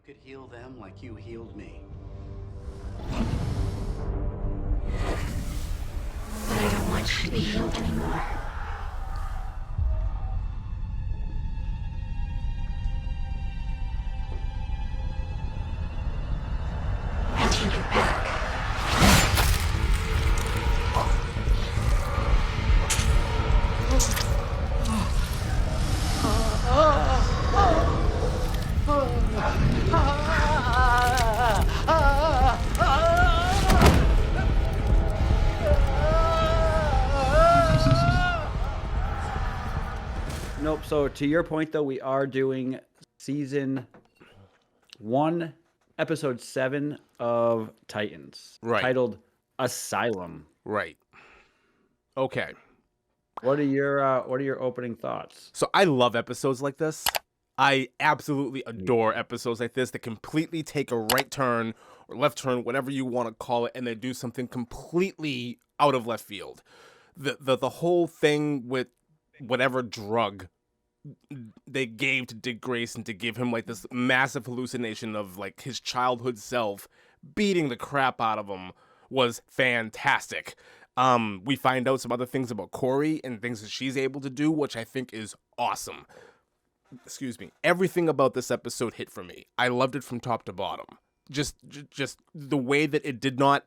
could heal them like you healed me. But I don't want you to be healed anymore. I take it back. Nope. So to your point, though, we are doing season 1, episode 7 of Titans, Right. titled Asylum. Right. Okay. What are your opening thoughts? So I love episodes like this. I absolutely adore episodes like this that completely take a right turn or left turn, whatever you want to call it, and they do something completely out of left field. The whole thing with whatever drug they gave to Dick Grayson to give him like this massive hallucination of like his childhood self beating the crap out of him was fantastic. We find out some other things about Corey and things that she's able to do, which I think is awesome. Excuse me. Everything about this episode hit for me. I loved it from top to bottom. Just the way that it did not.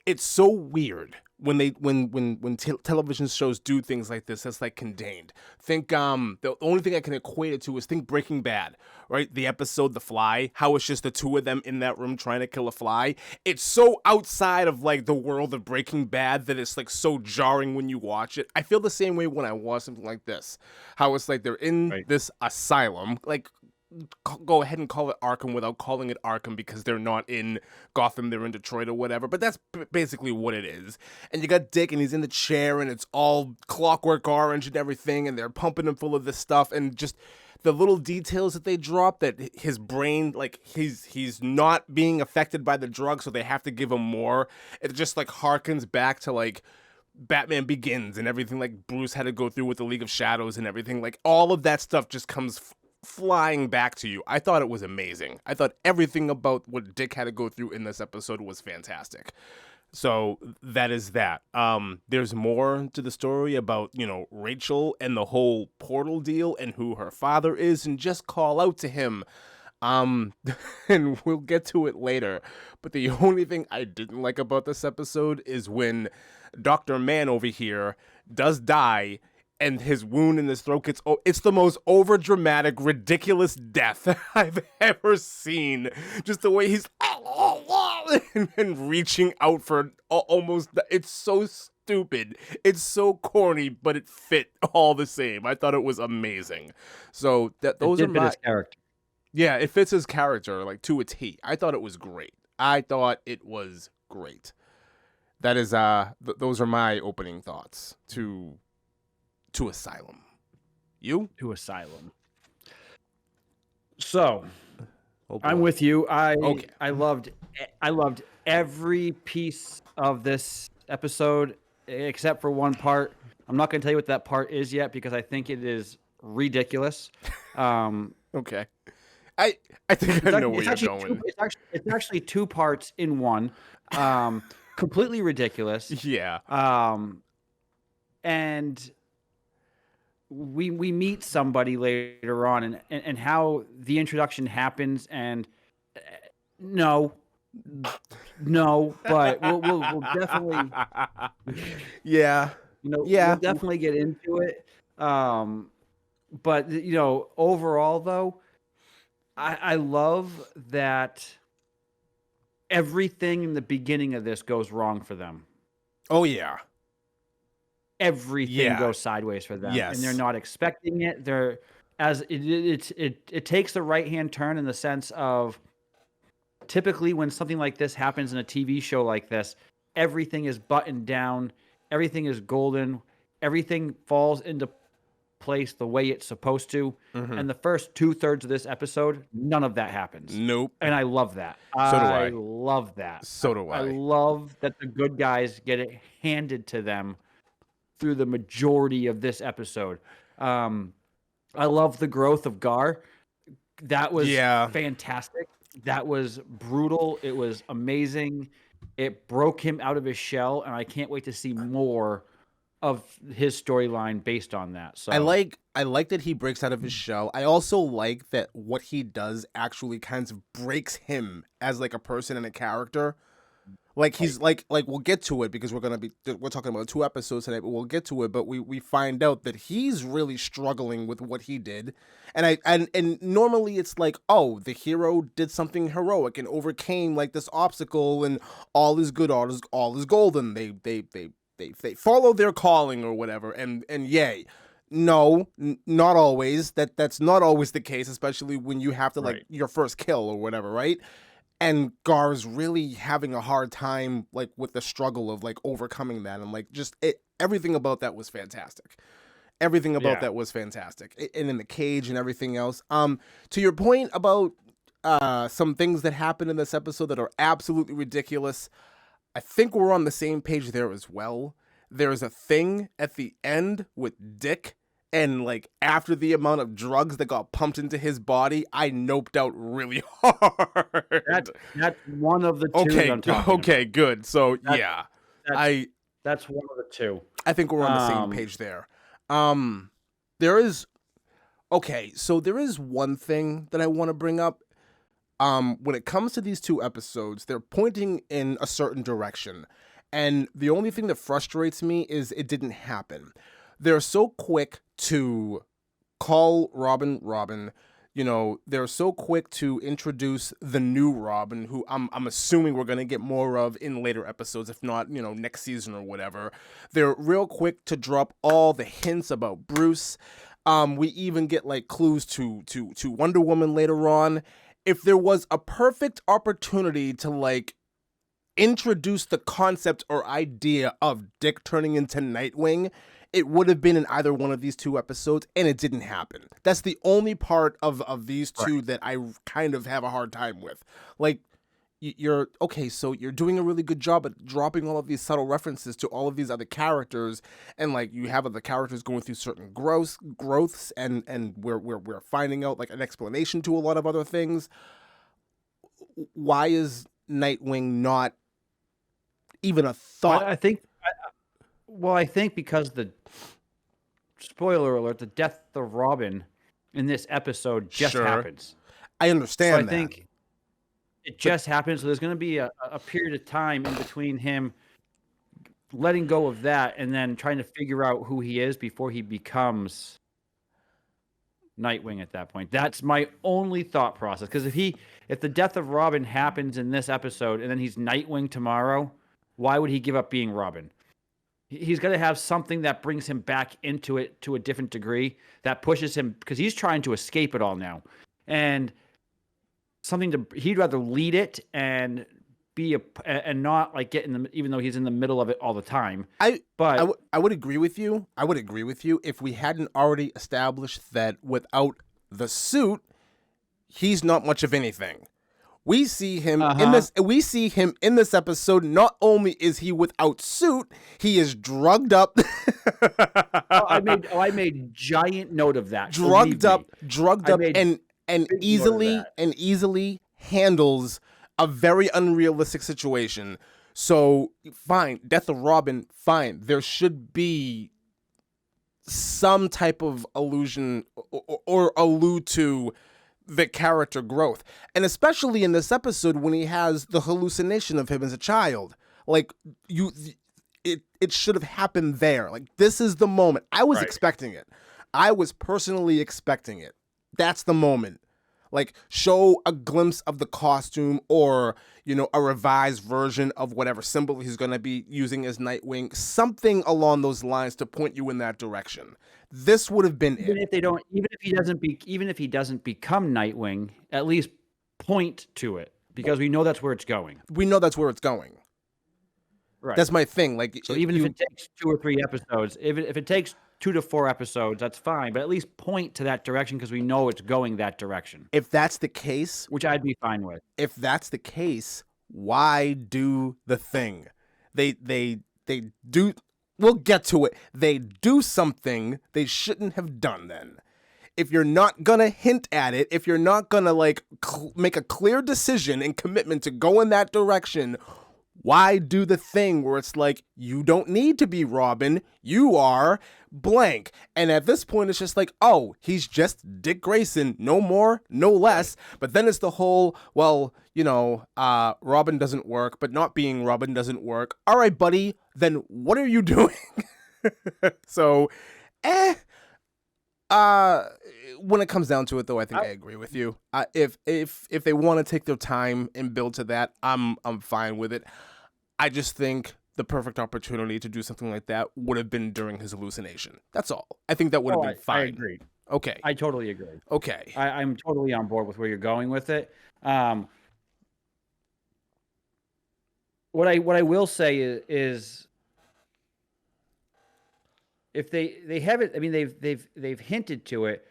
It's so weird when television shows do things like this. That's like contained. Think the only thing I can equate it to is think Breaking Bad, right? The episode The Fly, how it's just the two of them in that room trying to kill a fly. It's so outside of like the world of Breaking Bad that it's like so jarring when you watch it. I feel the same way when I watch something like this. How it's like they're in this asylum, like. Go ahead and call it Arkham without calling it Arkham because they're not in Gotham, they're in Detroit or whatever, but that's basically what it is. And you got Dick and he's in the chair and it's all Clockwork Orange and everything and they're pumping him full of this stuff and just the little details that they drop that his brain, like he's not being affected by the drug so they have to give him more. It just like harkens back to like Batman Begins and everything like Bruce had to go through with the League of Shadows and everything. Like all of that stuff just comes flying back to you. I thought it was amazing. I thought everything about what Dick had to go through in this episode was fantastic. So that is that. There's more to the story about, Rachel and the whole portal deal and who her father is and just call out to him. And we'll get to it later. But the only thing I didn't like about this episode is when Dr. Man over here does die and his wound in his throat it's the most overdramatic, ridiculous death I've ever seen. Just the way he's and reaching out for almost, it's so stupid. It's so corny, but it fit all the same. I thought it was amazing. So those are my character. Yeah, it fits his character like to a T. I thought it was great. That is those are my opening thoughts to Asylum. You? To Asylum. So, I'm with you. I loved every piece of this episode except for one part. I'm not going to tell you what that part is yet because I think it is ridiculous. Okay. I think I know where you're going. It's actually 2 parts in one. Completely ridiculous. Yeah. And we meet somebody later on and how the introduction happens and no, but we'll definitely we'll definitely get into it. But overall though, I love that everything in the beginning of this goes wrong for them. Oh yeah. Everything goes sideways for them, and they're not expecting it. It takes the right-hand turn in the sense of typically when something like this happens in a TV show like this, everything is buttoned down, everything is golden, everything falls into place the way it's supposed to. Mm-hmm. And the first 2/3 of this episode, none of that happens. Nope. And I love that. So do I. I love that. So do I. I love that the good guys get it handed to them through the majority of this episode. I love the growth of Gar. That was Yeah. fantastic. That was brutal. It was amazing. It broke him out of his shell, and I can't wait to see more of his storyline based on that. So I like that he breaks out of his shell. I also like that what he does actually kind of breaks him as like a person and a character. Like he's like we'll get to it because we're talking about 2 episodes today, but we'll get to it. But we find out that he's really struggling with what he did, and normally it's like, oh, the hero did something heroic and overcame like this obstacle, and all is good, all is golden. They follow their calling or whatever, and yay. No, not always. That's not always the case, especially when you have to like your first kill or whatever, right? And Gar's really having a hard time like with the struggle of like overcoming that, and like just everything about that was fantastic. Everything about that was fantastic, and in the cage and everything else. To your point about some things that happen in this episode that are absolutely ridiculous, I think we're on the same page there as well. There's a thing at the end with Dick, and like after the amount of drugs that got pumped into his body, I noped out really hard. that's one of the two. Okay, I'm talking okay, about. good. So That's one of the two. I think we're on the same page there. There is one thing that I want to bring up. When it comes to these 2 episodes, they're pointing in a certain direction. And the only thing that frustrates me is it didn't happen. They're so quick to call Robin Robin. You know, they're so quick to introduce the new Robin, who I'm assuming we're going to get more of in later episodes, if not, you know, next season or whatever. They're real quick to drop all the hints about Bruce. We even get like clues to Wonder Woman later on. If there was a perfect opportunity to like introduce the concept or idea of Dick turning into Nightwing, it would have been in either one of these 2 episodes, and it didn't happen. That's the only part of these 2 that I kind of have a hard time with. Like, you're okay, so you're doing a really good job at dropping all of these subtle references to all of these other characters, and like you have other characters going through certain growths, and we're finding out like an explanation to a lot of other things. Why is Nightwing not even a thought? I think because the spoiler alert, the death of Robin in this episode just happens. I understand so I think it just happens. So there's going to be a period of time in between him letting go of that and then trying to figure out who he is before he becomes Nightwing at that point. That's my only thought process. Because if the death of Robin happens in this episode and then he's Nightwing tomorrow, why would he give up being Robin? He's got to have something that brings him back into it to a different degree, that pushes him, because he's trying to escape it all now. And he'd rather lead it and be and not like get in the, even though he's in the middle of it all the time. I would agree with you. I would agree with you if we hadn't already established that without the suit, he's not much of anything. We see him in this. We see him in this episode. Not only is he without suit, he is drugged up. I made giant note of that. Drugged up, and easily handles a very unrealistic situation. So fine, death of Robin, fine. There should be some type of allusion or allude to the character growth, and especially in this episode when he has the hallucination of him as a child. Like it should have happened there. Like, this is the moment. I was expecting it. I was personally expecting it. That's the moment. Like, show a glimpse of the costume, or, you know, a revised version of whatever symbol he's going to be using as Nightwing. Something along those lines to point you in that direction. This would have been even if he doesn't become Nightwing, at least point to it, because we know that's where it's going. We know that's where it's going. Right. That's my thing. Like, so even if it takes 2 or 3 episodes, if it takes 2 to 4 episodes, that's fine. But at least point to that direction, because we know it's going that direction. If that's the case, which I'd be fine with. If that's the case, why do the thing? They do. We'll get to it. They do something they shouldn't have done then. if you're not gonna hint at it, if you're not gonna like make a clear decision and commitment to go in that direction, why do the thing where it's like, you don't need to be Robin, you are blank. And at this point, it's just like, oh, he's just Dick Grayson, no more, no less. But then it's the whole, well, you know, Robin doesn't work, but not being Robin doesn't work. All right, buddy, then what are you doing? So, when it comes down to it, though, I think I agree with you. If they want to take their time and build to that, I'm fine with it. I just think the perfect opportunity to do something like that would have been during his hallucination. That's all. I think that would have been fine. I agree. Okay. I totally agree. Okay. I'm totally on board with where you're going with it. What I will say is if they haven't, I mean they've hinted to it.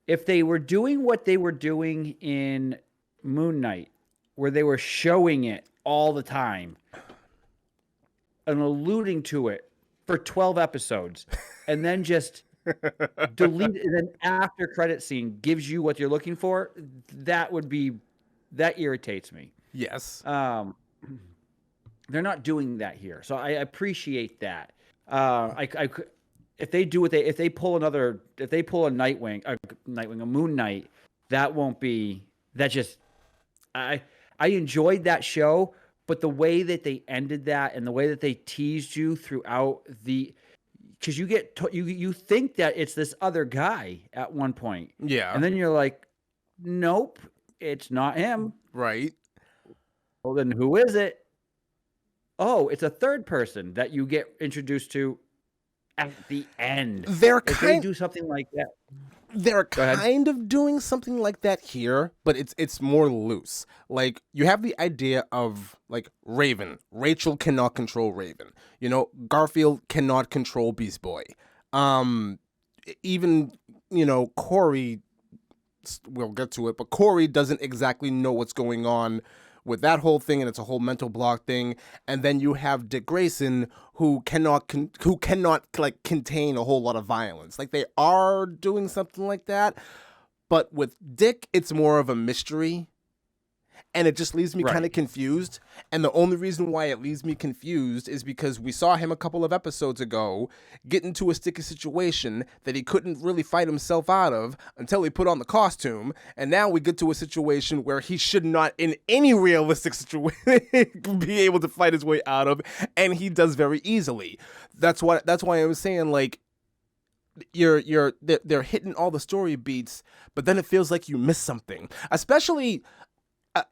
If they were doing what they were doing in Moon Knight, where they were showing it all the time and alluding to it for 12 episodes, and then just delete it, and then after credit scene gives you what you're looking for, that irritates me. Yes. They're not doing that here, so I appreciate that. If they pull a Moon Knight, that won't be that. Just I enjoyed that show, but the way that they ended that and the way that they teased you throughout because you think that it's this other guy at one point, Yeah. and then you're like, nope, it's not him. Right. Well, then who is it? Oh, it's a third person that you get introduced to at the end. If they do something like that. They're kind of doing something like that here, but it's more loose. Like, you have the idea of, like, Raven. Rachel cannot control Raven. You know, Garfield cannot control Beast Boy. Even, you know, Corey, we'll get to it, but Corey doesn't exactly know what's going on with that whole thing, and it's a whole mental block thing. And then you have Dick Grayson, who cannot like contain a whole lot of violence. Like, they are doing something like that, but with Dick, it's more of a mystery, and it just leaves me kind of confused. And the only reason why it leaves me confused is because we saw him a couple of episodes ago get into a sticky situation that he couldn't really fight himself out of until he put on the costume. And now we get to a situation where he should not, in any realistic situation, be able to fight his way out of, and he does very easily. That's why I was saying, like, they're hitting all the story beats, but then it feels like you miss something, especially.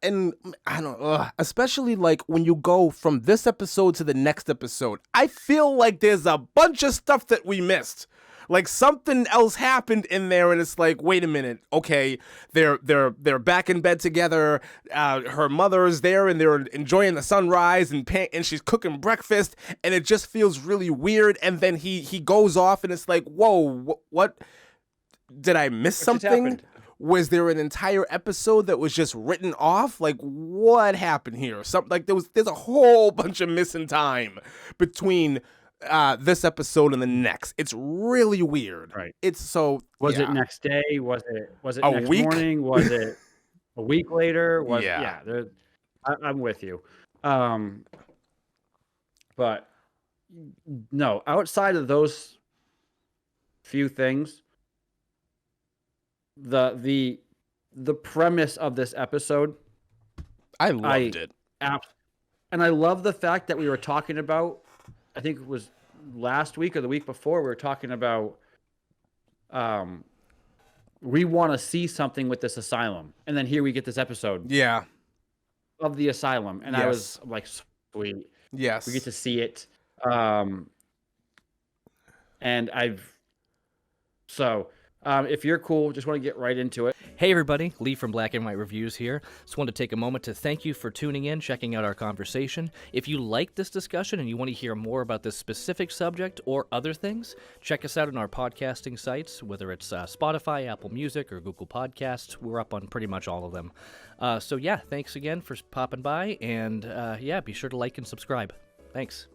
And I don't know, especially like when you go from this episode to the next episode, I feel like there's a bunch of stuff that we missed. Like, something else happened in there, and it's like, wait a minute, okay, they're back in bed together. Her mother is there, and they're enjoying the sunrise, and she's cooking breakfast, and it just feels really weird. And then he goes off, and it's like, whoa, what? Did I miss something? Was there an entire episode that was just written off? Like, what happened here? Something like there's a whole bunch of missing time between this episode and the next. It's really weird. Right. It's so. Was it next day? Was it a next week? morning? Was it a week later? Yeah. I'm with you. But no, outside of those few things, the premise of this episode, I loved it. And I love the fact that we were talking about, I think it was last week or the week before, we were talking about we want to see something with this asylum, and then here we get this episode of the asylum, and I was like, sweet, we get to see it. And if you're cool, just want to get right into it. Hey everybody, Lee from Black and White Reviews here. Just wanted to take a moment to thank you for tuning in, checking out our conversation. If you like this discussion and you want to hear more about this specific subject or other things, check us out on our podcasting sites, whether it's Spotify, Apple Music, or Google Podcasts. We're up on pretty much all of them. Thanks again for popping by, and be sure to like and subscribe. Thanks.